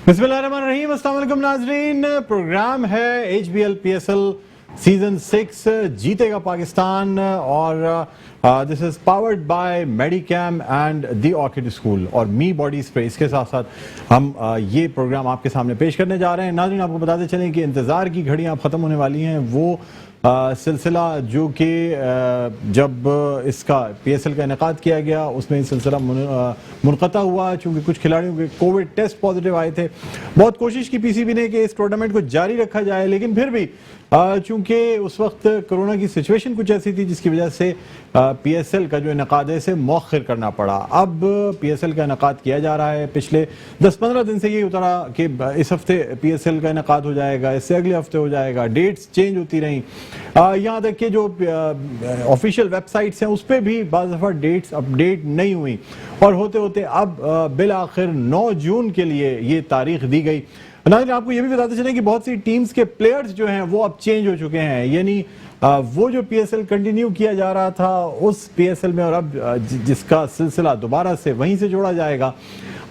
बिस्मिल्लाहिर्रहमानिर्रहीम, अस्सलाम वालेकुम नाज़रीन। प्रोग्राम है HBL PSL सीजन 6 जीतेगा पाकिस्तान और this is powered by Medicam and the orchid school और मी बॉडी स्प्रे। इसके साथ साथ हम ये प्रोग्राम आपके सामने पेश करने जा रहे हैं। नाज़रीन, आपको बताते चलें कि इंतज़ार की घड़ियां ख़त्म होने वाली हैं। वो सिलसिला जो कि जब इसका PSL का इनेकाद किया गया उसमें सिलसिला मुनक़ता हुआ, चूँकि कुछ खिलाड़ियों के कोविड टेस्ट पॉजिटिव आए थे। बहुत कोशिश की PCB ने कि इस टूर्नामेंट को जारी रखा जाए, लेकिन फिर भी चूँकि उस वक्त कोरोना की सिचुएशन कुछ ऐसी थी जिसकी वजह से PSL का जो इनेकाद है इसे मौखर करना पड़ा। अब PSL का इनेकाद किया जा रहा है। पिछले 10-15 दिन से ये उतरा कि इस हफ्ते PSL का इनेकाद हो जाएगा, इससे अगले हफ्ते हो जाएगा, डेट्स चेंज होती रहीं। यहाँ तक कि जो ऑफिशियल वेबसाइट्स हैं उस पर भी बाज़ दफ़ा डेट्स अपडेट नहीं हुई और होते होते अब बिल आखिर 9 जून के लिए ये तारीख दी गई। नाज़रीन, आपको ये भी बताते चलें कि बहुत सी टीम्स के प्लेयर्स जो हैं वो अब चेंज हो चुके हैं, यानी वो जो PSL कंटिन्यू किया जा रहा था उस PSL में और अब जिसका सिलसिला दोबारा से वहीं से जोड़ा जाएगा,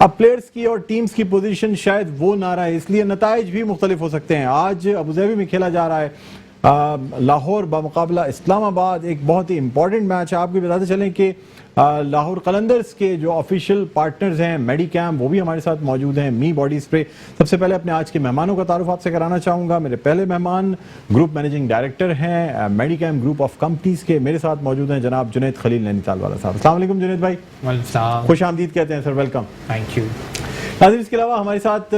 अब प्लेयर्स की और टीम्स की पोजीशन शायद वो ना रहा है, इसलिए नताइज भी मुख्तलिफ हो सकते हैं। आज अबूधाबी में खेला जा रहा है लाहौर बामुकाबला इस्लामाबाद, एक बहुत ही इंपॉर्टेंट मैच है। आपको बताते चलें कि लाहौर कलंदर्स के जो ऑफिशियल पार्टनर्स हैं मेडिकैम, वो भी हमारे साथ मौजूद हैं, मी बॉडी स्प्रे। सबसे पहले अपने आज के मेहमानों का तारुफ आपसे कराना चाहूँगा। मेरे पहले मेहमान ग्रुप मैनेजिंग डायरेक्टर हैं मेडिकैम ग्रुप ऑफ कंपनीज के, मेरे साथ मौजूद हैं जनाब जुनैद खलील नैनीताल वाला साहब। अस्सलाम वालेकुम जुनैद भाई। खुश आमदीद कहते हैं सर, वेलकम। Thank you. नाज़रीन, इसके अलावा हमारे साथ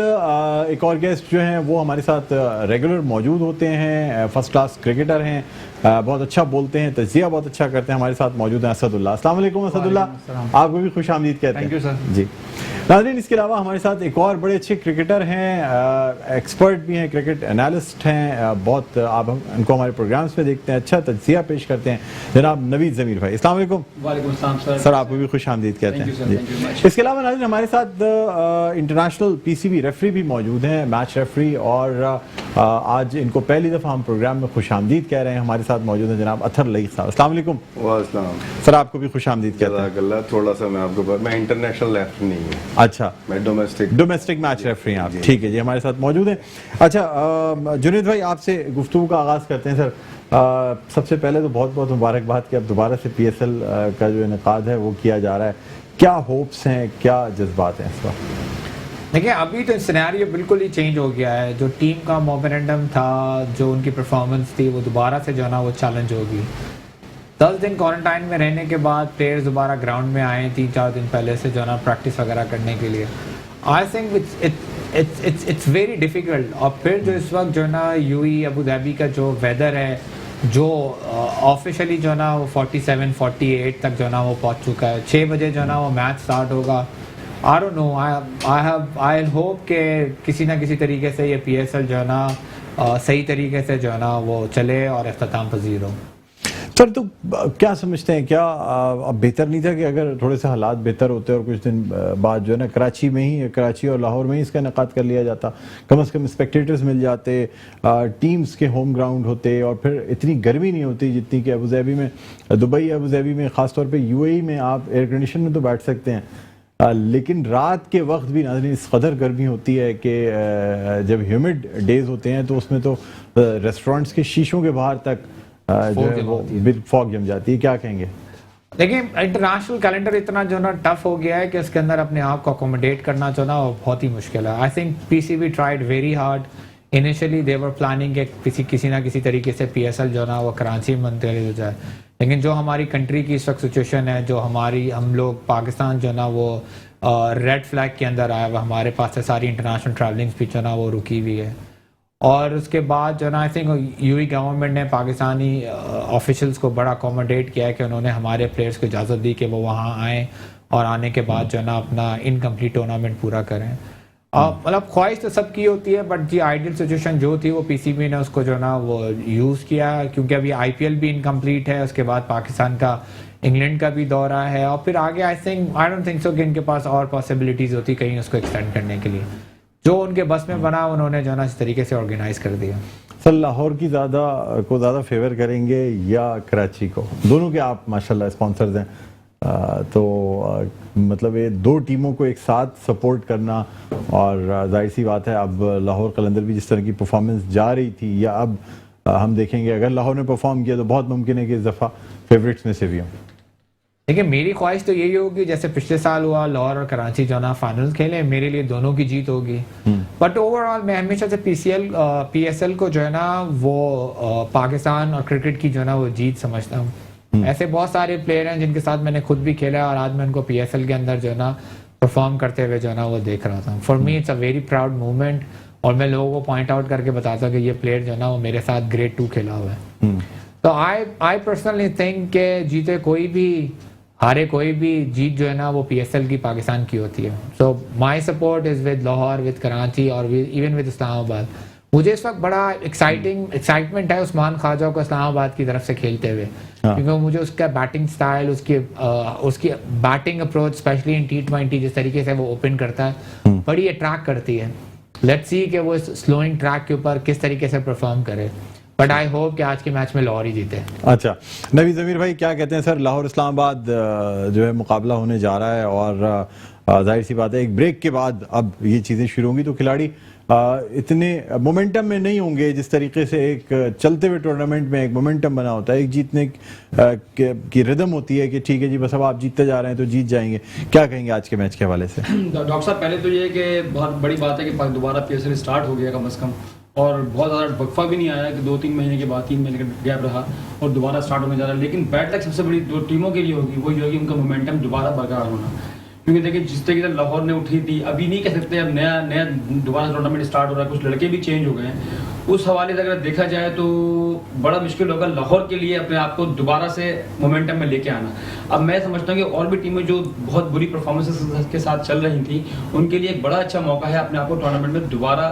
एक और गेस्ट जो हैं वो हमारे साथ रेगुलर मौजूद होते हैं, फर्स्ट क्लास क्रिकेटर हैं, बहुत अच्छा बोलते हैं, तजिया बहुत अच्छा करते हैं। हमारे साथ मौजूद हैं असदुल्लाह। अस्सलाम वालेकुम असदुल्लाह, आपको भी खुश आमदीद कहते हैं। थैंक यू सर जी। नाज़रीन, इसके अलावा हमारे साथ एक और बड़े अच्छे क्रिकेटर हैं, एक्सपर्ट भी हैं, क्रिकेट एनालिस्ट हैं, बहुत आप उनको हमारे प्रोग्राम्स में देखते हैं, अच्छा तजिया पेश करते हैं, जनाब नवीद ज़मीर भाई। अस्सलाम वालेकुम। वालेकुम सलाम सर। सर, आपको भी खुश आमदीद कहते हैं। इसके अलावा नाज़रीन, हमारे साथ इंटरनेशनल PCB रेफरी भी मौजूद हैं, मैच रेफरी, और आज इनको पहली दफ़ा हम प्रोग्राम में खुश आमदीद कह रहे हैं। हमारे साथ मौजूद हैं जनाब अथर लईक साहब। अस्सलाम वालेकुम। वालेकुम सर, आपको भी खुश आमदीद कहते हैं। थोड़ा सा मैं आपको मैं इंटरनेशनल रेफरी नहीं हूँ। अच्छा, मैं डोमेस्टिक मैच रेफरी हैं आप। ठीक है जी, हमारे साथ मौजूद हैं। अच्छा जुनैद भाई, आपसे गुफ्तगू का आगाज़ करते हैं सर। सबसे पहले तो बहुत बहुत मुबारकबाद कि अब दोबारा से PSL का जो इनेकाद है वो किया जा रहा है। क्या होप्स हैं, क्या जज्बात हैं इस वक्त? देखिए, अभी तो सिनेरियो बिल्कुल ही चेंज हो गया है। जो टीम का मोमेंटम था, जो उनकी परफॉर्मेंस थी, वो दोबारा से जो है ना वो चैलेंज होगी। 10 दिन क्वारंटाइन में रहने के बाद प्लेयर्स दोबारा ग्राउंड में आए 3-4 दिन पहले से जो है ना प्रैक्टिस वगैरह करने के लिए। आई थिंक इट्स वेरी डिफ़िकल्ट। और फिर जो इस वक्त जो है ना UAE अबू धाबी का जो वेदर है, जो ऑफिशियली जो है ना वो 47-48 तक जो है ना वो पहुंच चुका है। 6 बजे जो है ना वो मैच स्टार्ट होगा। I don't know, I hope कि किसी ना किसी तरीके से ये PSL जो है ना सही तरीके से जो है ना वो चले और इख्तिताम पजीर हो। सर, तो क्या समझते हैं, क्या अब बेहतर नहीं था कि अगर थोड़े से हालात बेहतर होते और कुछ दिन बाद जो है ना कराची और लाहौर में ही इसका इनेकाद कर लिया जाता, कम से कम स्पेक्टेटर्स मिल जाते, टीम्स के होम ग्राउंड होते, और फिर इतनी गर्मी नहीं होती जितनी कि अबूधाबी में, दुबई अबूधाबी में, ख़ासतौर पे UAE में आप एयर कंडीशन में तो बैठ सकते हैं, लेकिन रात के वक्त भी नाज़रीन इस कदर गर्मी होती है कि जब ह्यूमिड डेज होते हैं तो उसमें तो रेस्टोरेंट्स के शीशों के बाहर तक फॉग जम जाती है। क्या कहेंगे? देखिए, इंटरनेशनल कैलेंडर इतना जो ना टफ हो गया है कि उसके अंदर अपने आप को अकोमोडेट करना जो ना बहुत ही मुश्किल है। I think PCB tried very hard. Initially they were planning कि किसी ना किसी तरीके से PSL जो ना वो कराची में मुंतकिल हो जाए, लेकिन जो हमारी कंट्री की इस वक्त सिचुएशन है, जो हम लोग पाकिस्तान जो ना वो रेड फ्लैग के अंदर आया हुआ, हमारे पास से सारी इंटरनेशनल ट्रैवलिंग भी जो ना वो रुकी हुई है। और उसके बाद जो ना आई थिंक UAE गवर्नमेंट ने पाकिस्तानी ऑफिशियल्स को बड़ा अकोमोडेट किया है कि उन्होंने हमारे प्लेयर्स को इजाज़त दी कि वो वहाँ आएँ और आने के बाद जो ना अपना इनकम्प्लीट टूर्नामेंट पूरा करें। मतलब ख्वाहिश तो सबकी होती है, बट जी आइडियल सिचुएशन जो थी वो PCB ने उसको जो ना वो यूज़ किया, क्योंकि अभी IPL भी इनकम्प्लीट है, उसके बाद पाकिस्तान का इंग्लैंड का भी दौरा है, और फिर आगे आई डोंट थिंक सो कि इनके पास और पॉसिबिलिटीज़ होती कहीं उसको एक्सटेंड करने के लिए। जो उनके बस में बना उन्होंने जो ना इस तरीके से ऑर्गेनाइज कर दिया। सर, लाहौर की ज़्यादा फेवर करेंगे या कराची को? दोनों के आप माशाल्लाह स्पॉन्सर्स हैं, तो मतलब ये दो टीमों को एक साथ सपोर्ट करना, और जाहिर सी बात है अब लाहौर कलंदर भी जिस तरह की परफॉर्मेंस जा रही थी, या अब हम देखेंगे अगर लाहौर ने परफॉर्म किया तो बहुत मुमकिन है कि इस दफ़ा फेवरेट्स में से भी हों। देखिए मेरी ख्वाहिश तो यही होगी जैसे पिछले साल हुआ, लाहौर और कराची जो ना फाइनल खेले, मेरे लिए दोनों की जीत होगी। बट ओवरऑल मैं हमेशा से पीएसएल को जो है ना वो पाकिस्तान और क्रिकेट की जो है ना वो जीत समझता हूँ। ऐसे बहुत सारे प्लेयर हैं जिनके साथ मैंने खुद भी खेला और आज मैं उनको पीएसएल के अंदर जो है ना परफॉर्म करते हुए जो है ना वो देख रहा था। For me it's a very proud movement, और मैं लोगों को पॉइंट आउट करके बताता कि ये प्लेयर जो है ना वो मेरे साथ ग्रेड 2 खेला हुआ है। तो आई पर्सनली थिंक के जीते कोई भी हारे कोई भी, जीत जो है ना वो पीएसएल की पाकिस्तान की होती है। So my support is with Lahore, with Karachi और इवन विद इस्लामाबाद। मुझे इस वक्त बड़ा एक्साइटमेंट है उस्मान ख्वाजा को इस्लामाबाद की तरफ से खेलते हुए, क्योंकि मुझे उसका बैटिंग स्टाइल, उसकी batting approach specially in T20 जिस तरीके से वो ओपन करता है बड़ी अट्रैक्ट करती है। लेट्स सी कि वो स्लोइंग ट्रैक के ऊपर किस तरीके से परफॉर्म करे, बट आई होप कि आज के मैच में लाहौर ही जीते। अच्छा, नबी ज़मीर भाई क्या कहते हैं सर, लाहौर इस्लामाबाद जो है मुकाबला होने जा रहा है, और जाहिर सी बात है एक ब्रेक के बाद अब ये चीज़ें शुरू होंगी तो खिलाड़ी इतने मोमेंटम में नहीं होंगे जिस तरीके से एक चलते हुए टूर्नामेंट में एक मोमेंटम बना होता है, एक जीतने की रिदम होती है कि ठीक है जी बस अब आप जीतते जा रहे हैं तो जीत जाएंगे। क्या कहेंगे आज के मैच के हवाले से? डॉक्टर साहब पहले तो ये कि बहुत बड़ी बात है कि दोबारा पीएसएल स्टार्ट हो गया कम से कम, और बहुत ज़्यादा वक्फा भी नहीं आया कि 2-3 महीने के बाद 3 महीने का गैप रहा और दोबारा स्टार्ट होने जा रहा है। लेकिन बैड लक सबसे बड़ी दो टीमों के लिए होगी, वो ये होगी उनका मोमेंटम दोबारा बरकरार होना। क्योंकि देखिए जिस तरीके से लाहौर ने उठी थी, अभी नहीं कह सकते अब नया दोबारा टूर्नामेंट स्टार्ट हो रहा है, कुछ लड़के भी चेंज हो गए हैं, उस हवाले से अगर देखा जाए तो बड़ा मुश्किल होगा लाहौर के लिए अपने आप को दोबारा से मोमेंटम में लेके आना। अब मैं समझता हूँ कि और भी टीमें जो बहुत बुरी परफॉर्मेंसेस के साथ चल रही थी उनके लिए एक बड़ा अच्छा मौका है अपने आप को टूर्नामेंट में दोबारा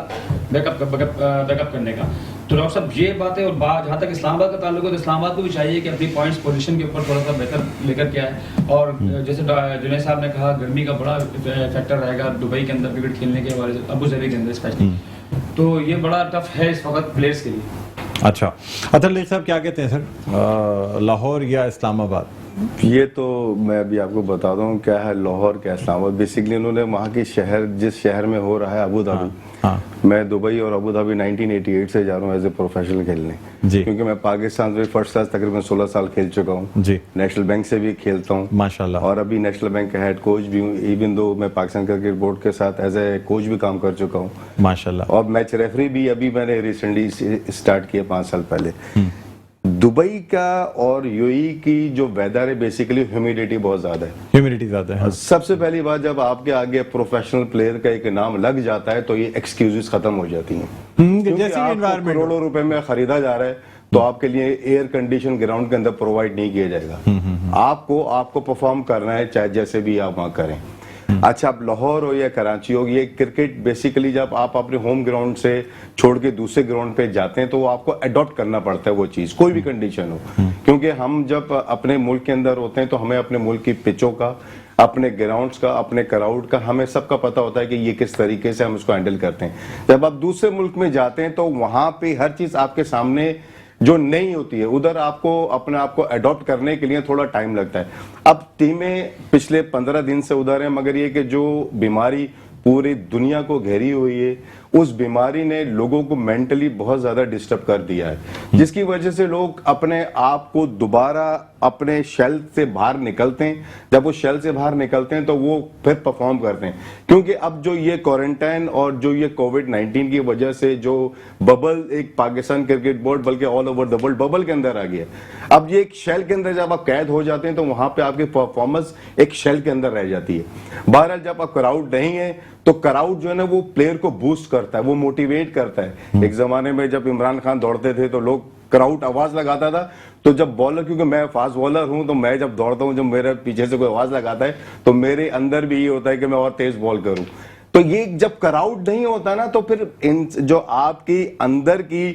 बैकअप करने का। तो डॉक्टर साहब ये बात है, और जहाँ तक इस्लामाबाद का ताल्लुक है तो इस्लामाबाद को भी चाहिए कि अपनी पॉइंट्स पोजीशन के ऊपर थोड़ा सा बेहतर लेकर के आए। और जैसे जुनैद साहब ने कहा गर्मी का बड़ा फैक्टर रहेगा दुबई के अंदर क्रिकेट खेलने के हवाले से, अबू धाबी के अंदर स्पेशली, तो ये बड़ा टफ है इस वक्त प्लेयर्स के लिए। अच्छा, अतर लेख साहब क्या कहते हैं सर, लाहौर या इस्लामाबाद? ये तो मैं अभी आपको बता दूं क्या है लाहौर क्या इस्लामाबाद। बेसिकली उन्होंने वहाँ की शहर, जिस शहर में हो रहा है अबू धाबी, मैं दुबई और अबू धाबी 1988 से जा रहा हूँ एज ए प्रोफेशनल खेलने, क्योंकि मैं पाकिस्तान से फर्स्ट क्लास तकरीबन 16 साल खेल चुका हूँ, नेशनल बैंक से भी खेलता हूँ माशाल्लाह, और अभी नेशनल बैंक का हेड कोच भी हूँ, इवन दो मैं पाकिस्तान क्रिकेट बोर्ड के साथ एज ए कोच भी काम कर चुका हूँ माशाल्लाह, और मैच रेफरी भी अभी मैंने रिसेंटली स्टार्ट किया 5 साल पहले। दुबई का और यूएई की जो वेदर है बेसिकली ह्यूमिडिटी बहुत ज्यादा है, हाँ। सबसे पहली बात जब आपके आगे प्रोफेशनल प्लेयर का एक नाम लग जाता है तो ये एक्सक्यूजेस खत्म हो जाती हैं। जैसे एनवायरनमेंट करोड़ों रुपए में खरीदा जा रहा है तो आपके लिए एयर कंडीशन ग्राउंड के अंदर प्रोवाइड नहीं किया जाएगा। आपको परफॉर्म करना है चाहे जैसे भी आप वहां करें। अच्छा, अब लाहौर हो या कराची हो, ये क्रिकेट बेसिकली जब आप अपने होम ग्राउंड से छोड़ के दूसरे ग्राउंड पे जाते हैं तो आपको अडॉप्ट करना पड़ता है वो चीज, कोई भी कंडीशन हो। क्योंकि हम जब अपने मुल्क के अंदर होते हैं तो हमें अपने मुल्क की पिचों का, अपने ग्राउंड्स का, अपने क्राउड का, हमें सबका पता होता है कि ये किस तरीके से हम उसको हैंडल करते हैं। जब आप दूसरे मुल्क में जाते हैं तो वहां पे हर चीज आपके सामने जो नहीं होती है, उधर आपको अपने आप को अडॉप्ट करने के लिए थोड़ा टाइम लगता है। अब टीमें पिछले 15 दिन से उधर हैं, मगर ये कि जो बीमारी पूरी दुनिया को घेरी हुई है उस बीमारी ने लोगों को मेंटली बहुत ज्यादा डिस्टर्ब कर दिया है, जिसकी वजह से लोग अपने आप को दोबारा अपने शेल से बाहर निकलते हैं। जब वो शेल से बाहर निकलते हैं तो वो फिर परफॉर्म करते हैं, क्योंकि अब जो ये क्वारंटाइन और जो ये कोविड-19 की वजह से जो बबल एक पाकिस्तान क्रिकेट बोर्ड बल्कि all over the world bubble के अंदर आ गया। अब ये एक शेल के अंदर जब आप कैद हो जाते हैं तो वहां पे आपकी परफॉर्मेंस एक शेल के अंदर रह जाती है। बहरहाल जब आप क्राउड नहीं है तो क्राउड जो है ना वो प्लेयर को बूस्ट करता है, वो मोटिवेट करता है। एक जमाने में जब इमरान खान दौड़ते थे तो लोग क्राउड आवाज लगाता था, तो जब बॉलर, क्योंकि मैं फास्ट बॉलर हूं तो मैं जब दौड़ता हूं, जब मेरे पीछे से कोई आवाज लगाता है तो मेरे अंदर भी ये होता है कि मैं और तेज बॉल करूं। तो ये जब क्राउड नहीं होता ना तो फिर जो आपकी अंदर की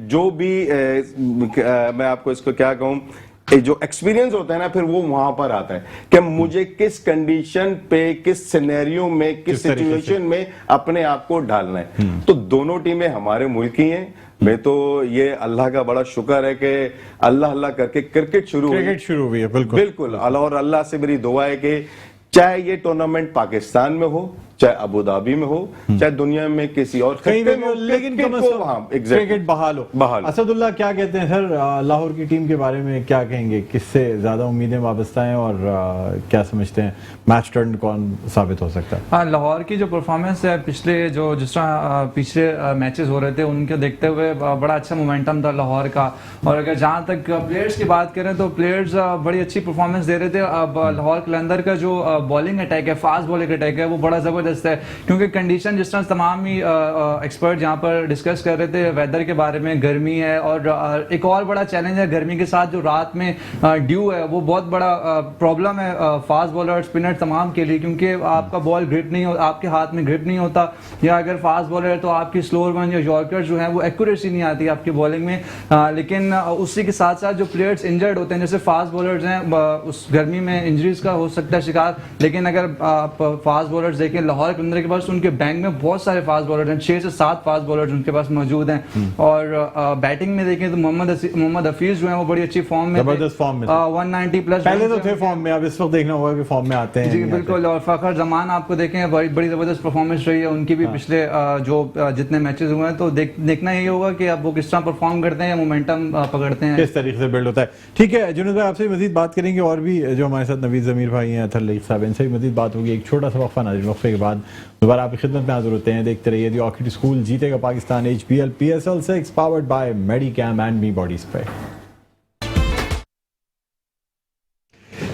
जो भी मैं आपको इसको क्या कहूं, जो एक्सपीरियंस होता है ना फिर वो वहां पर आता है कि मुझे किस कंडीशन पे, किस सिनेरियो में, किस सिचुएशन में अपने आप को डालना है। तो दोनों टीमें हमारे मुल्क की हैं। मैं तो ये अल्लाह का बड़ा शुक्र है कि अल्लाह अल्लाह करके क्रिकेट शुरू हुई है। बिल्कुल बिल्कुल। और अल्लाह से मेरी दुआ है कि चाहे ये टूर्नामेंट पाकिस्तान में हो, चाहे अबू धाबी में हो, चाहे दुनिया में किसी और कहीं भी हो, लेकिन कम से कम क्रिकेट बहाल हो। असदुल्लाह क्या कहते हैं सर, लाहौर की टीम के बारे में क्या कहेंगे? किससे ज्यादा उम्मीदें वाबस्ता हैं और क्या समझते हैं मैच टर्न कौन साबित हो सकता है? हाँ, लाहौर की जो परफॉर्मेंस है पिछले जिस तरह पिछले मैचेस हो रहे थे उनके देखते हुए बड़ा अच्छा मोमेंटम था लाहौर का। और अगर जहाँ तक प्लेयर्स की बात करें तो प्लेयर्स बड़ी अच्छी परफॉर्मेंस दे रहे थे। अब लाहौर कलंदर का जो बॉलिंग अटैक है, फास्ट बॉलिंग अटैक है, वो बड़ा जबरदस्त है। क्योंकि कंडीशन जिस तरह तमाम ही एक्सपर्ट यहाँ पर डिस्कस कर रहे थे वेदर के बारे में, गर्मी है और एक और बड़ा चैलेंज है गर्मी के साथ जो रात में ड्यू है, वो बहुत बड़ा प्रॉब्लम है फास्ट बॉलर, स्पिनर तमाम के लिए। क्योंकि आपका बॉल ग्रिप नहीं हो, आपके हाथ में ग्रिप नहीं होता, या अगर फास्ट बॉलर है तो आपकी स्लोअर वन या यॉर्कर जो है वो एक्यूरेसी नहीं आती आपकी बॉलिंग में। लेकिन उसी के साथ साथ जो प्लेयर्स इंजर्ड होते हैं, जैसे फास्ट बॉलर्स हैं, उस गर्मी में इंजरीज का हो सकता है शिकार। लेकिन अगर आप फास्ट बॉलर्स देखें लाहौर कलंदर के पास, उनके बैंक में बहुत सारे फास्ट बॉलर हैं, 6 से 7 फास्ट बॉलर्स उनके पास मौजूद हैं। और बैटिंग में देखें तो मोहम्मद हफीज जो है वो बड़ी अच्छी फॉर्म में, जबरदस्त फॉर्म में 190 प्लस पहले तो थे फॉर्म में, अब इस वक्त देखना होगा कि फॉर्म में आते हैं। जी बिल्कुल। और फखर जमान आपको देखें बड़ी जबरदस्त परफॉर्मेंस रही है उनकी भी पिछले जो जितने मैचेस हुए हैं। तो देखना यही होगा कि अब वो किस तरह परफॉर्म करते हैं या मोमेंटम पकड़ते हैं, किस तरीके से बिल्ड होता है। ठीक है जुनैद भाई, आपसे मजीद बात करेंगे और भी जो हमारे साथ नवीद ज़मीर भाई हैं, अतर लईक साहब, इनसे भी मजीद बात होगी। एक छोटा सा वक्फा, नाज़रीन वक्फे के बाद दोबारा आपकी खिदमत में हाजिर होते हैं। देखते रहिए द ऑर्किड स्कूल जीतेगा Pakistan HBL PSL 6 powered by Medicam and me body spray.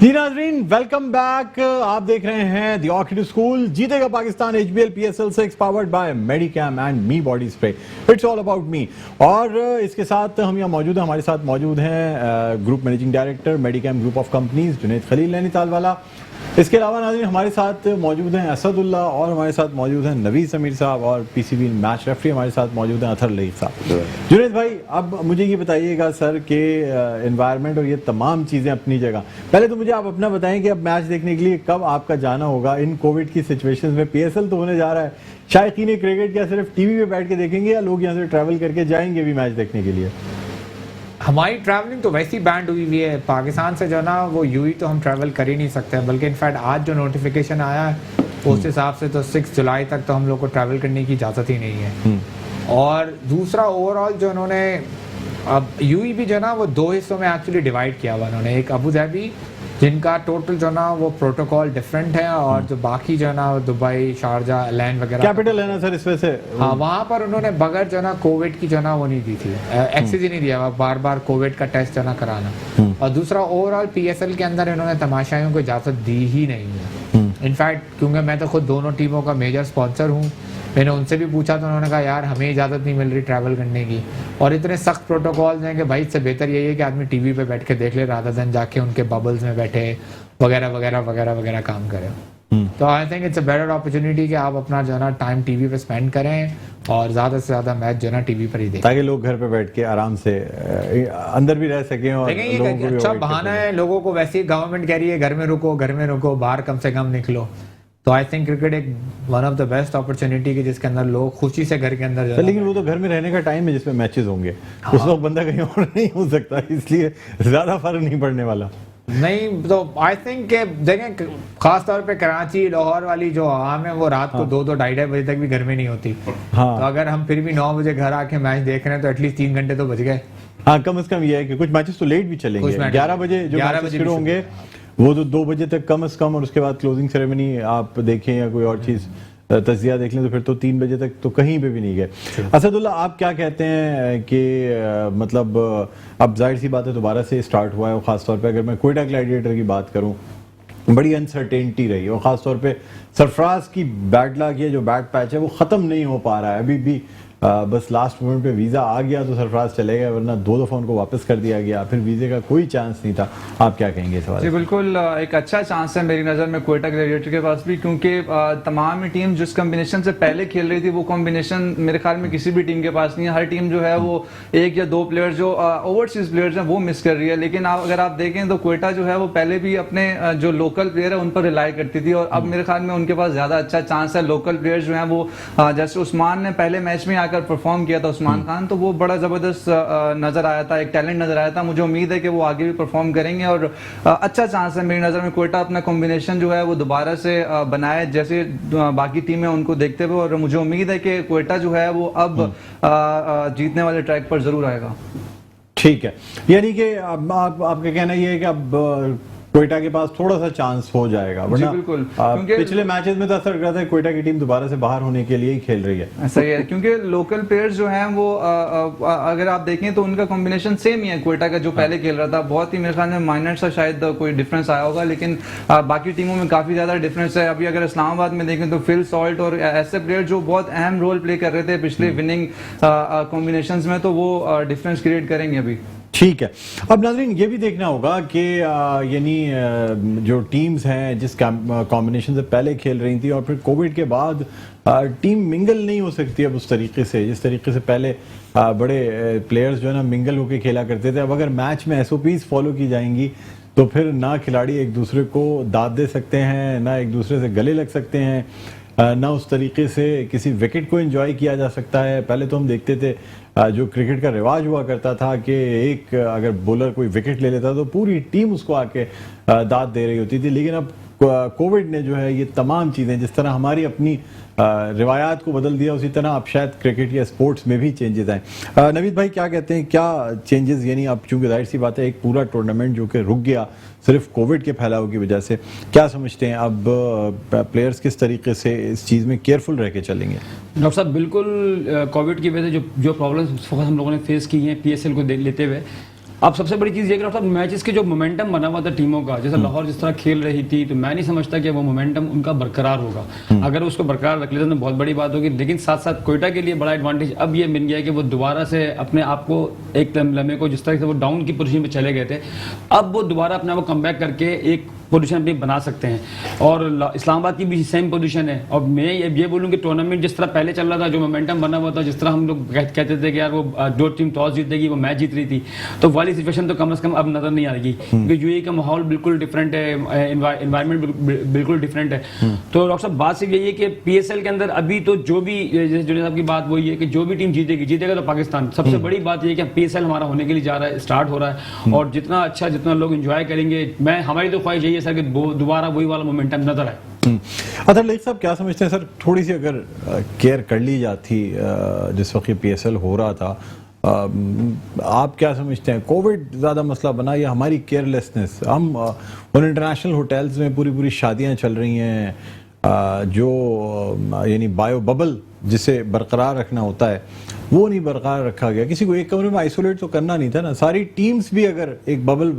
जी नाजरीन, वेलकम बैक। आप देख रहे हैं द ऑर्किड स्कूल जीतेगा Pakistan HBL PSL 6 powered by Medicam and me body spray. It's all about me. और इसके साथ हम यहाँ मौजूद हैं, हमारे साथ मौजूद हैं group managing director Medicam group of companies Junaid Khalil Nainital वाला। इसके अलावा नाज़रीन हमारे साथ मौजूद हैं असदुल्लाह, और हमारे साथ मौजूद हैं नवीद ज़मीर साहब, और PCB मैच रेफरी हमारे साथ मौजूद हैं अतर लईक साहब। जुनैद भाई, अब मुझे ये बताइएगा सर कि एनवायरनमेंट और ये तमाम चीज़ें अपनी जगह, पहले तो मुझे आप अपना बताएं कि अब मैच देखने के लिए कब आपका जाना होगा इन कोविड की सिचुएशन में? PSL तो होने जा रहा है, शायकीन क्रिकेट क्या सिर्फ टीवी पे बैठ के देखेंगे या लोग यहाँ से ट्रैवल करके जाएंगे भी मैच देखने के लिए? हमारी ट्रैवलिंग तो वैसी बैंड हुई हुई है पाकिस्तान से, जो ना वो यूं ही तो हम ट्रैवल कर ही नहीं सकते हैं। बल्कि इनफैक्ट आज जो नोटिफिकेशन आया है उस हिसाब से तो 6 जुलाई तक तो हम लोग को ट्रैवल करने की इजाज़त ही नहीं है। और दूसरा ओवरऑल जो उन्होंने अब यूई भी जो ना वो 2 हिस्सों में एक्चुअली डिवाइड किया हुआ उन्होंने। एक अबू धाबी जिनका टोटल जो ना वो प्रोटोकॉल डिफरेंट है, और जो बाकी जो ना दुबई, शारजा, एलैन वगैरह कैपिटल है ना सर इस वजह से। हाँ, वहाँ पर उन्होंने बगैर जो ना कोविड की जो ना वो नहीं दी थी, एक्सेस ही नहीं दिया, बार बार कोविड का टेस्ट जो ना कराना। और दूसरा ओवरऑल PSL के अंदर इन्होंने तमाशाइयों को इजाज़त दी ही नहीं है। इनफैक्ट क्योंकि मैं तो खुद दोनों टीमों का मेजर स्पॉन्सर हूँ, मैंने उनसे भी पूछा तो उन्होंने कहा यार हमें इजाज़त नहीं मिल रही ट्रैवल करने की। और इतने सख्त प्रोटोकॉल्स हैं कि भाई इससे बेहतर यही है कि आदमी टीवी पे बैठ के देख ले रादर देन जाके उनके बबल्स में बैठे वगैरह वगैरह वगैरह वगैरह काम करें। तो I think it's a better opportunity कि आप अपना जो ना टाइम टीवी पे स्पेंड करें और ज़्यादा से ज़्यादा मैच जो ना टीवी पर ही देखें, ताकि लोग घर पे बैठ के आराम से अंदर भी रह सकें। और लेकिन ये अच्छा बहाना है, लोगों को वैसे ही गवर्नमेंट कह रही है घर में रुको, बाहर कम से कम निकलो। तो आई थिंक क्रिकेट एक one of the best opportunity की जिसके अंदर लोग खुशी से घर के अंदर जाते हैं। लेकिन वो तो घर में रहने का टाइम है जिसमें मैचेस होंगे, उस वक्त बंदा कहीं और नहीं हो सकता, इसलिए ज्यादा फर्क नहीं पड़ने वाला। नहीं तो आई थिंक देखें खास तौर पे कराची, लाहौर वाली जो आवाम है वो रात को 2-2, 2:30 बजे तक भी घर में नहीं होती। हाँ। तो अगर हम फिर भी 9 बजे घर आके मैच देख रहे हैं तो एटलीस्ट 3 घंटे तो बच गए। हाँ, कम से कम ये है कि कुछ मैचेस तो लेट भी चलेंगे, 11 बजे जो मैचेस शुरू होंगे वो तो 2 बजे तक कम से कम, और उसके बाद क्लोजिंग सेरेमनी आप देखें या कोई और चीज़ तजिया देख लें तो फिर तो 3 बजे तक तो कहीं पे भी नहीं गए। असदुल्लाह, आप क्या कहते हैं कि मतलब अब जाहिर सी बात है दोबारा से स्टार्ट हुआ है, और ख़ासतौर पे अगर मैं कोयटा ग्लैडिएटर की बात करूं, बड़ी अनसर्टेनिटी रही, और ख़ासतौर पे सरफराज की बैड लक, ये जो बैड पैच है वो ख़त्म नहीं हो पा रहा है अभी भी। बस लास्ट मोमेंट पे वीज़ा आ गया तो सरफराज चले गए, वरना 2 दफ़ा उनको वापस कर दिया गया, फिर वीज़े का कोई चांस नहीं था। आप क्या कहेंगे इस जी बारे में? बिल्कुल, एक अच्छा चांस है मेरी नज़र में क्वेटा ग्लैडिएटर के पास भी, क्योंकि तमाम ही टीम जिस कॉम्बिनेशन से पहले खेल रही थी वो कॉम्बिनेशन मेरे ख्याल में किसी भी टीम के पास नहीं है। हर टीम जो है वो 1 या 2 प्लेयर जो ओवरसीज प्लेयर्स हैं वो मिस कर रही है। लेकिन अगर आप देखें तो क्वेटा जो है वो पहले भी अपने जो लोकल प्लेयर है उन पर रिलाई करती थी, और अब मेरे ख्याल में उनके पास ज़्यादा अच्छा चांस है। लोकल प्लेयर्स जो हैं वो जैसे उस्मान ने पहले मैच में आकर परफॉर्म किया था, उस्मान खान, तो वो बड़ा ज़बरदस्त नज़र आया था, एक टैलेंट नज़र आया था। मुझे उम्मीद है कि वो आगे भी परफॉर्म करेंगे, और अच्छा चांस है मेरी नज़र में क्वेटा अपना कॉम्बिनेशन जो है वो दोबारा से बनाए जैसे बाकी टीमें उनको देखते हुए, और मुझे उम्मीद है कि क्वेटा जो है वो अब जीतने वाले ट्रैक पर ज़रूर आएगा। ठीक है, यानी कि अब आपका कहना ये है कि अब क्वेटा के पास थोड़ा सा चांस हो जाएगा, वरना बिल्कुल, क्योंकि पिछले मैचेस में तो ऐसा लग रहा था क्वेटा की टीम दोबारा से बाहर होने के लिए ही खेल रही है। सही है, क्योंकि लोकल प्लेयर्स जो हैं वो अगर आप देखें तो उनका कॉम्बिनेशन सेम ही है क्वेटा का जो पहले खेल रहा था। बहुत ही मेरे ख्याल में माइनर सा शायद कोई डिफरेंस आया होगा, लेकिन बाकी टीमों में काफ़ी ज़्यादा डिफरेंस है। अभी अगर इस्लामाबाद में देखें तो फिल सॉल्ट और ऐसे प्लेयर जो बहुत अहम रोल प्ले कर रहे थे पिछले विनिंग कॉम्बिनेशंस में, तो वो डिफरेंस क्रिएट करेंगे अभी। ठीक है, अब नाज़रीन ये भी देखना होगा कि यानी जो टीम्स हैं जिस कॉम्बिनेशन से पहले खेल रही थी और फिर कोविड के बाद टीम मिंगल नहीं हो सकती अब उस तरीके से, जिस तरीके से पहले बड़े प्लेयर्स जो है ना मिंगल होकर खेला करते थे। अब अगर मैच में SOPs फॉलो की जाएंगी तो फिर ना खिलाड़ी एक दूसरे को दाद दे सकते हैं, ना एक दूसरे से गले लग सकते हैं, ना उस तरीके से किसी विकेट को एंजॉय किया जा सकता है। पहले तो हम देखते थे जो क्रिकेट का रिवाज हुआ करता था कि एक अगर बॉलर कोई विकेट ले लेता तो पूरी टीम उसको आके दाद दे रही होती थी, लेकिन अब कोविड ने जो है ये तमाम चीज़ें, जिस तरह हमारी अपनी रिवायात को बदल दिया, उसी तरह अब शायद क्रिकेट या स्पोर्ट्स में भी चेंजेस आए। नवीद भाई क्या कहते हैं, क्या चेंजेस, यानी अब चूंकि जाहिर सी बात है एक पूरा टूर्नामेंट जो कि रुक गया सिर्फ कोविड के फैलाव की वजह से, क्या समझते हैं अब प्लेयर्स किस तरीके से इस चीज़ में केयरफुल रह के चलेंगे? डॉक्टर साहब बिल्कुल कोविड की वजह से जो प्रॉब्लम्स हम लोगों ने फेस की हैं PSL को लेते हुए, अब सबसे बड़ी चीज़ ये कि मैचेस के जो मोमेंटम बना हुआ था टीमों का, जैसे लाहौर जिस तरह खेल रही थी, तो मैं नहीं समझता कि वो मोमेंटम उनका बरकरार होगा। अगर उसको बरकरार रख लेते तो बहुत बड़ी बात होगी, लेकिन साथ साथ कोयटा के लिए बड़ा एडवांटेज अब ये मिल गया है कि वो दोबारा से अपने आप को एक लम्हे को, जिस तरह से वो डाउन की पोजीशन में चले गए थे, अब वो दोबारा अपने आप को कमबैक करके एक पोजीशन भी बना सकते हैं। और इस्लामाबाद की भी सेम पोजीशन है। और मैं ये बोलूँ कि टूर्नामेंट जिस तरह पहले चल रहा था, जो मोमेंटम बना हुआ था, जिस तरह हम लोग कहते थे कि यार वो जो टीम टॉस जीतेगी वो मैच जीत रही थी, तो वाली सिचुएशन तो कम से कम अब नजर नहीं आएगी, क्योंकि यूएई का माहौल बिल्कुल डिफरेंट है, एनवायरनमेंट बिल्कुल डिफरेंट है। तो डॉक्टर साहब बात सिर्फ यही है कि PSL के अंदर अभी तो जो भी, जैसे जुनेद साहब की बात वही है कि जो भी टीम जीतेगा तो पाकिस्तान। सबसे बड़ी बात यह है कि PSL हमारा होने के लिए जा रहा है, स्टार्ट हो रहा है, और जितना अच्छा जितना लोग एंजॉय करेंगे, हमारी तो ख्वाहिश यही है सर कि दोबारा वही वाला मोमेंटम नजर आए। अच्छा लेक साहब क्या समझते हैं सर, थोड़ी सी अगर केयर कर ली जाती जिस वक्त PSL हो रहा था, आप क्या समझते हैं, कोविड ज़्यादा मसला बना या हमारी केयरलेसनेस? हम उन इंटरनेशनल होटल्स में पूरी शादियां चल रही हैं, जो यानी बायो बबल जिसे बरकरार रखना होता है वो नहीं बरकरार रखा गया। किसी को एक कमरे में आइसोलेट तो करना नहीं था ना, सारी टीम्स भी अगर एक बबल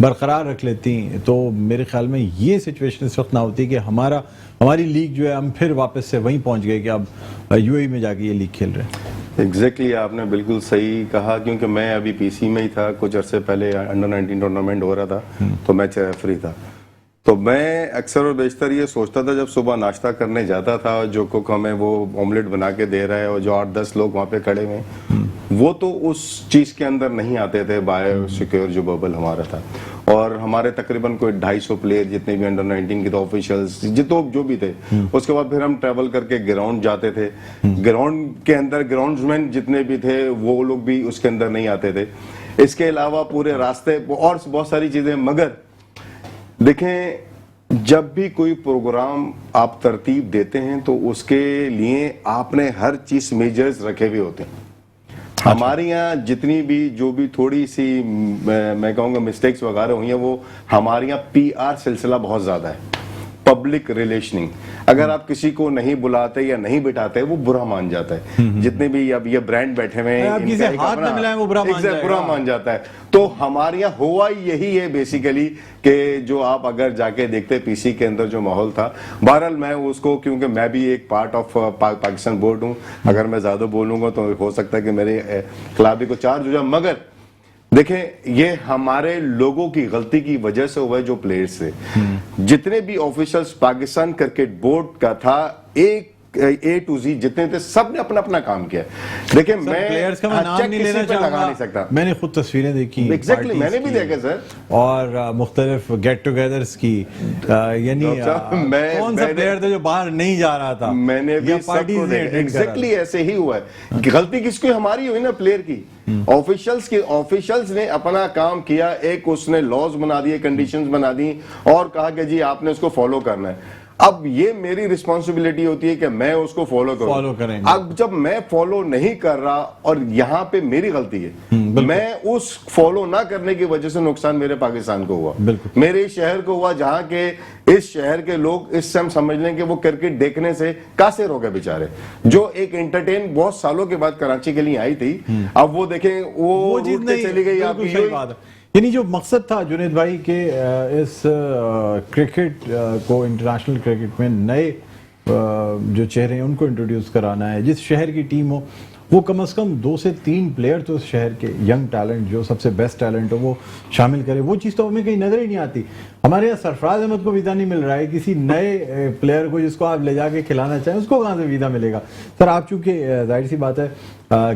बरकरार रख लेती तो मेरे ख्याल में ये सिचुएशन इस वक्त ना होती कि हमारी लीग जो है हम फिर वापस से वहीं पहुंच गए कि अब UAE में जाके ये लीग खेल रहे हैं। एग्जैक्टली आपने बिल्कुल सही कहा, क्योंकि मैं अभी PC में ही था, कुछ अरसे पहले अंडर-19 टूर्नामेंट हो रहा था, तो मैं रेफरी था। तो मैं अक्सर और बेशतर ये सोचता था जब सुबह नाश्ता करने जाता था, जो कुक हमें वो ऑमलेट बना के दे रहा है और जो 8-10 लोग वहाँ पे खड़े हुए, वो तो उस चीज़ के अंदर नहीं आते थे, बायो सिक्योर जो बबल हमारा था। और हमारे तकरीबन कोई 250 प्लेयर जितने भी अंडर-19 के थे, ऑफिशियल्स जो भी थे, उसके बाद फिर हम ट्रैवल करके ग्राउंड जाते थे। ग्राउंड के अंदर ग्राउंड्समैन जितने भी थे वो लोग भी उसके अंदर नहीं आते थे। इसके अलावा पूरे रास्ते और बहुत सारी चीज़ें। मगर देखें, जब भी कोई प्रोग्राम आप तरतीब देते हैं तो उसके लिए आपने हर चीज मेजर्स रखे हुए होते हैं। हमारे यहाँ जितनी भी जो भी थोड़ी सी मैं कहूँगा मिस्टेक्स वगैरह हुई हैं, वो हमारे यहाँ PR सिलसिला बहुत ज़्यादा है। Public relationing. अगर आप किसी को नहीं बुलाते या नहीं बिठाते वो बुरा मान जाता है। जितने भी अब ये ब्रांड बैठे हुए हैं, आप इनका किसी एक हाथ अपना- न मिलाएं, वो बुरा मान Exactly, जाएगा। बुरा मान जाता है। तो हमारे यहाँ हुआ यही है बेसिकली कि जो आप अगर जाके देखते पीसी के अंदर जो माहौल था, बहरहाल मैं उसको, क्योंकि मैं भी एक पार्ट ऑफ पाकिस्तान बोर्ड हूँ, अगर मैं ज्यादा बोलूंगा तो हो सकता है कि मेरे खिलाफ भी को चार्ज हो जाए, मगर देखें ये हमारे लोगों की गलती की वजह से हुआ है। जो प्लेयर्स थे, जितने भी ऑफिशियल्स पाकिस्तान क्रिकेट बोर्ड का था, एक A to Z जितने थे, सब ने अपना अपना काम किया। देखिए मैं प्लेयर्स का मैं नाम check नहीं किसी लेना पे लगा चाहूंगा, नहीं सकता। मैंने खुद तस्वीरें देखी एग्जैक्टली, parties मैंने भी की देखा सर। और मुख्तलिफ गेट टुगेदर्स की, यानी डॉक्टर साहब, कौन सा प्लेयर था जो बाहर नहीं जा रहा था, मैंने भी सबको देखा। एग्जैक्टली ऐसे ही हुआ है। गलती किसकी? हमारी हुई ना, प्लेयर की। ऑफिशियल्स ने अपना काम किया, एक उसने लॉज बना दिए, कंडीशंस बना दी और कहा कि जी आपने उसको फॉलो करना है। अब ये मेरी रिस्पॉन्सिबिलिटी होती है कि मैं उसको फॉलो करेंगे। अब जब मैं फॉलो नहीं कर रहा और यहाँ पे मेरी गलती है, मैं उस फॉलो ना करने की वजह से नुकसान मेरे पाकिस्तान को हुआ, मेरे शहर को हुआ, जहां के इस शहर के लोग इस समय समझ लें कि वो क्रिकेट देखने से कासिर हो गए बेचारे। जो एक एंटरटेन बहुत सालों के बाद कराची के लिए आई थी, अब वो देखें वो चीज रूठ के नहीं, चली गई। आप बिल्कुल सही बात है। यानी जो मकसद था जुनैद भाई के इस क्रिकेट को, इंटरनेशनल क्रिकेट में नए जो चेहरे हैं उनको इंट्रोड्यूस कराना है, जिस शहर की टीम हो वो कम से कम 2 से 3 प्लेयर तो उस शहर के यंग टैलेंट, जो सबसे बेस्ट टैलेंट हो, वो शामिल करे। वो चीज़ तो हमें कहीं नजर ही नहीं आती। हमारे यहाँ सरफराज अहमद को वीज़ा नहीं मिल रहा है, किसी नए प्लेयर को जिसको आप ले जाके खिलाना चाहें उसको कहाँ से वीज़ा मिलेगा? सर आप चूँकि जाहिर सी बात है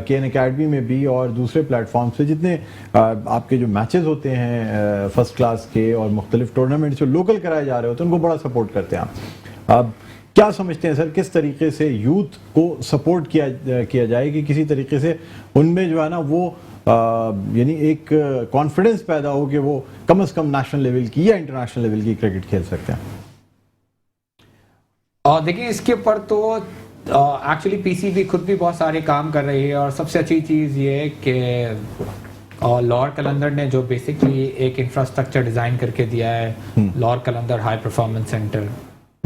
KN अकेडमी में भी और दूसरे प्लेटफॉर्म से जितने आपके जो मैचेस होते हैं फर्स्ट क्लास के और मुख्तलिफ टूर्नामेंट जो लोकल कराए जा रहे होते हैं, उनको बड़ा सपोर्ट करते हैं आप। अब क्या समझते हैं सर, किस तरीके से यूथ को सपोर्ट किया जाए कि किसी तरीके से उनमें जो है ना वो यानी एक कॉन्फिडेंस पैदा हो कि वो कम से कम नेशनल लेवल की या इंटरनेशनल लेवल की क्रिकेट खेल सकते हैं? और देखिए इसके ऊपर तो एक्चुअली पीसीबी खुद भी बहुत सारे काम कर रही है, और सबसे अच्छी चीज़ ये है कि लॉर्ड कलंदर ने जो बेसिकली एक इंफ्रास्ट्रक्चर डिज़ाइन करके दिया है, लॉर्ड कलंदर हाई परफॉर्मेंस सेंटर,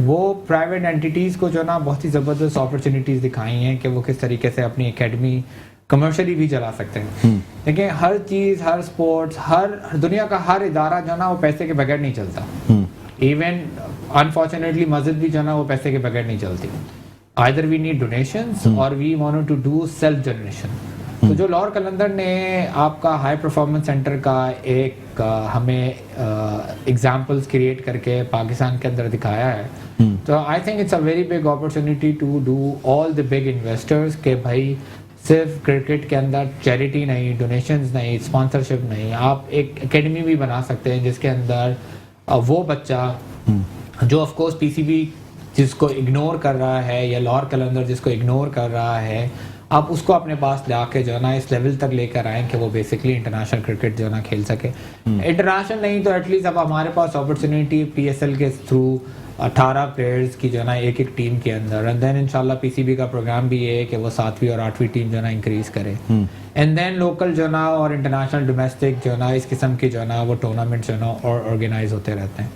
वो प्राइवेट एंटिटीज़ को जो ना बहुत ही ज़बरदस्त अपॉर्चुनिटीज़ दिखाई हैं कि वो किस तरीके से अपनी एकेडमी कमर्शियली भी चला सकते हैं। देखिए हर चीज़, हर स्पोर्ट्स, हर दुनिया का हर इदारा जो ना वो पैसे के बगैर नहीं चलता। इवन अनफॉर्चुनेटली मस्जिद भी जो ना वो पैसे के बगैर नहीं चलती। आइदर वी नीड डोनेशंस और we want to do self generation. तो जो लॉर्ड कलंदर ने आपका हाई परफॉर्मेंस सेंटर का एक हमें एग्जांपल्स क्रिएट करके पाकिस्तान के अंदर दिखाया है, तो I think it's a very big opportunity to do all the big investors के भाई सिर्फ क्रिकेट के अंदर चैरिटी नहीं, डोनेशंस नहीं, स्पॉन्सरशिप नहीं, आप एक एकेडमी भी बना सकते हैं जिसके अंदर वो बच्चा जो ऑफ कोर्स पीसीबी जिसको इग्नोर कर रहा है या लॉर्ड कलंदर जिसको इग्नोर कर रहा है, आप उसको अपने पास लाके जो है ना इस लेवल तक लेकर आए कि वो बेसिकली इंटरनेशनल क्रिकेट जो है ना खेल सके। इंटरनेशनल नहीं तो एटलीस्ट अब हमारे पास अपॉर्चुनिटी पीएसएल के थ्रू 18 प्लेयर्स की जो है ना एक एक टीम के अंदर, एंड देन इंशाल्लाह पीसीबी का प्रोग्राम भी ये है कि वो 7वीं और 8वीं टीम जो है ना इंक्रीज करे, एंड देन लोकल जो है ना और इंटरनेशनल डोमेस्टिक जो है ना इस किस्म की जो है ना वो टूर्नामेंट जो है ना और ऑर्गेनाइज होते रहते हैं।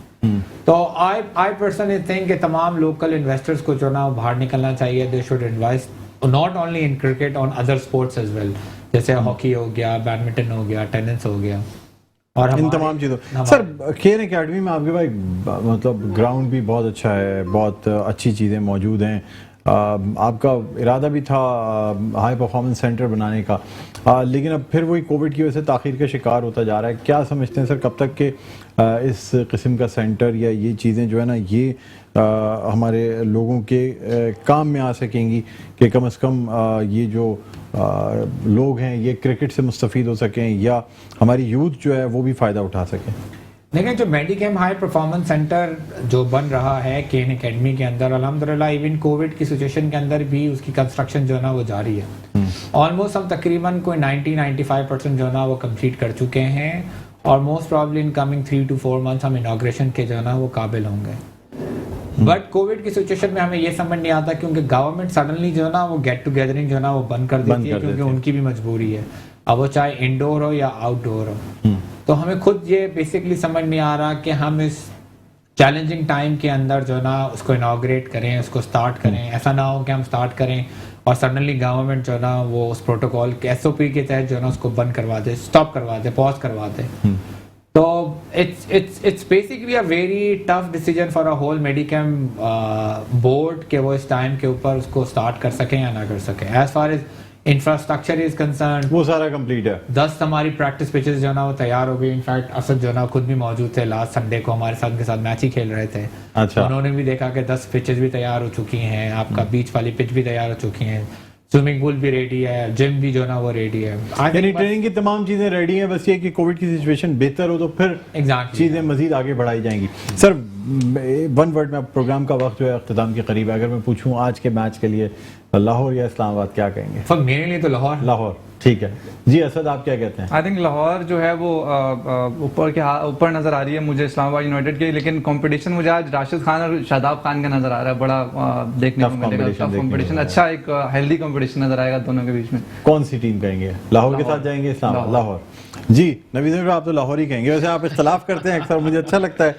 तो आई पर्सनली थिंक कि तमाम लोकल इन्वेस्टर्स को जो ना बाहर निकलना चाहिए। They should invest not only in cricket, on other sports as well, जैसे हॉकी हो गया, बैडमिंटन हो गया, टेनिस हो गया, और इन तमाम चीज़ों। सर KN अकेडमी में आपके भाई मतलब ग्राउंड भी बहुत अच्छा है, बहुत अच्छी चीज़ें मौजूद हैं, आपका इरादा भी था हाई परफॉर्मेंस सेंटर बनाने का, लेकिन अब फिर वही कोविड की वजह से ताख़ीर का शिकार होता जा रहा है। क्या समझते हैं सर कब तक के इस किस्म का सेंटर या ये चीज़ें जो है ना ये हमारे लोगों के काम में आ सकेंगी कि कम से कम ये जो लोग हैं ये क्रिकेट से मुस्तफ़ीद हो सकें या हमारी यूथ जो है वो भी फ़ायदा उठा सकें? देखिए जो मेडिकेम हाई परफॉर्मेंस सेंटर जो बन रहा है KN अकेडमी के अंदर, अल्हम्दुलिल्लाह इवन कोविड की सिचुएशन के अंदर भी उसकी कंस्ट्रक्शन जो है ना वो जारी है। ऑलमोस्ट हम तकरीबन कोई 90-95% जो है ना वो कंप्लीट कर चुके हैं, और most probably in coming 3 to 4 months हम इनॉग्रेशन के जो है ना वो काबिल होंगे। बट कोविड की सिचुएशन में हमें ये समझ नहीं आता क्योंकि गवर्नमेंट सडनली जो है ना वो गेट टुगेदरिंग जो है ना वो बंद कर देती है, क्योंकि उनकी भी मजबूरी है, अब वो चाहे इंडोर हो या आउटडोर हो। तो हमें खुद ये बेसिकली समझ नहीं आ रहा कि हम इस चैलेंजिंग टाइम के अंदर जो है ना उसको इनॉग्रेट करें, उसको स्टार्ट करें। ऐसा ना हो कि हम स्टार्ट करें और सडनली गवर्नमेंट जो है ना वो उस प्रोटोकॉल के SOP के तहत जो है ना उसको बंद करवा दे, स्टॉप करवा दे, पॉज करवा दे। तो it's basically a very tough decision for a whole Medicam board कि वो इस टाइम के ऊपर उसको स्टार्ट कर सकें या ना कर सकें। As far as infrastructure is concern वो सारा कंप्लीट है। 10 हमारी प्रैक्टिस पिचेस जो है ना वो तैयार हो गई। इनफैक्ट असद जो है ना खुद भी मौजूद थे लास्ट संडे को, हमारे साथ उनके साथ मैच ही खेल रहे थे। अच्छा। उन्होंने भी देखा कि 10 पिचेस भी तैयार हो चुकी हैं, आपका बीच वाली पिच भी तैयार हो चुकी हैं, स्विमिंग पूल भी रेडी है, जिम भी जो है ना वो रेडी है। यानी ट्रेनिंग की तमाम चीजें रेडी हैं, बस ये कि कोविड की सिचुएशन बेहतर हो तो फिर चीजें मजीद आगे बढ़ाई जाएंगी। सर वन वर्ड में प्रोग्राम का वक्त जो है अख्ताम के करीब है, अगर मैं पूछूं आज के मैच के लिए लाहौर या इस्लामाबाद क्या कहेंगे? फक मेरे लिए तो लाहौर ठीक है जी। असद आप क्या कहते हैं? आई थिंक लाहौर जो है वो ऊपर नजर आ रही है मुझे इस्लामाबाद यूनाइटेड की, लेकिन कंपटीशन मुझे आज राशिद खान और शादाब खान का नजर आ रहा है। बड़ा देखने को मिलेगा, टफ कंपटीशन, अच्छा एक हेल्दी कंपटीशन नजर आएगा दोनों के बीच में। कौन सी टीम कहेंगे? लाहौर के साथ जाएंगे इस्लामाबाद? लाहौर जी। नबी ज़मीर आप तो लाहौर ही कहेंगे। वैसे आप इख्तलाफ करते हैं अक्सर, मुझे अच्छा लगता है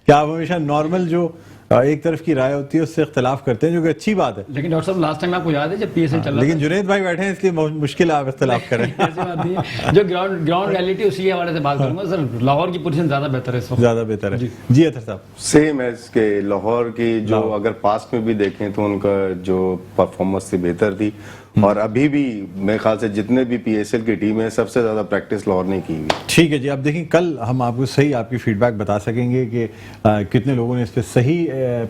कि आप हमेशा नॉर्मल जो एक तरफ की राय होती है उससे इख्तलाफ करते हैं, जो कि अच्छी बात है। लेकिन डॉक्टर साहब लास्ट टाइम आपको याद है जब PSL चल रहा लेकिन जुनैद भाई बैठे हैं इसलिए मुश्किल आप इख्तलाफ करें। ऐसी बात नहीं है, जो ग्राउंड रियलिटी उसी के हवाले से बात करूंगा। सर लाहौर की पोजीशन ज्यादा बेहतर है इस वक्त, ज्यादा बेहतर है जी। अतर साहब सेम है के लाहौर की जो अगर पास्ट में भी देखें तो उनका जो परफॉर्मेंस थी बेहतर थी, और अभी भी मेरे ख्याल से जितने भी PSL की टीम है सबसे ज्यादा प्रैक्टिस लाहौर ने की हुई। ठीक है जी। अब देखिए कल हम आपको सही आपकी फीडबैक बता सकेंगे कि कितने लोगों ने इस पर सही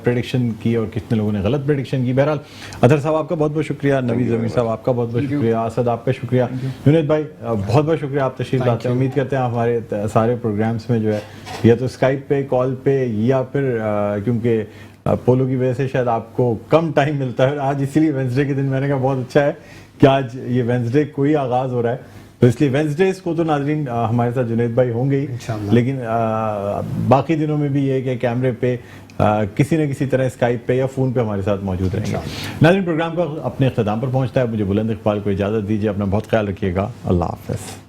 प्रेडिक्शन की और कितने लोगों ने गलत प्रेडिक्शन की। बहरहाल अतर साहब आपका बहुत बहुत शुक्रिया, नबी ज़मीर साहब आपका बहुत बहुत शुक्रिया, असद आपका शुक्रिया, जुनैद भाई बहुत बहुत शुक्रिया आप तशरीफ लाते हैं। उम्मीद करते हैं आप हमारे सारे प्रोग्राम्स में जो है या तो स्काइप पे, कॉल पे, या फिर क्योंकि पोलो की वजह से शायद आपको कम टाइम मिलता है, आज इसीलिए वेंसडे के दिन मैंने कहा बहुत अच्छा है कि आज ये वेंसडे को ही आगाज हो रहा है, तो इसलिए वेंसडेज को तो नाजरीन हमारे साथ जुनैद भाई होंगे ही, लेकिन बाकी दिनों में भी ये है कि कैमरे पे किसी न किसी तरह स्काइप पे या फ़ोन पे हमारे साथ मौजूद रहेंगे। नाज़रीन प्रोग्राम का अपने इख्तिताम पर पहुंचता है, मुझे बुलंद इकबाल को इजाज़त दीजिए, अपना बहुत ख्याल रखिएगा, अल्लाह हाफ़िज़।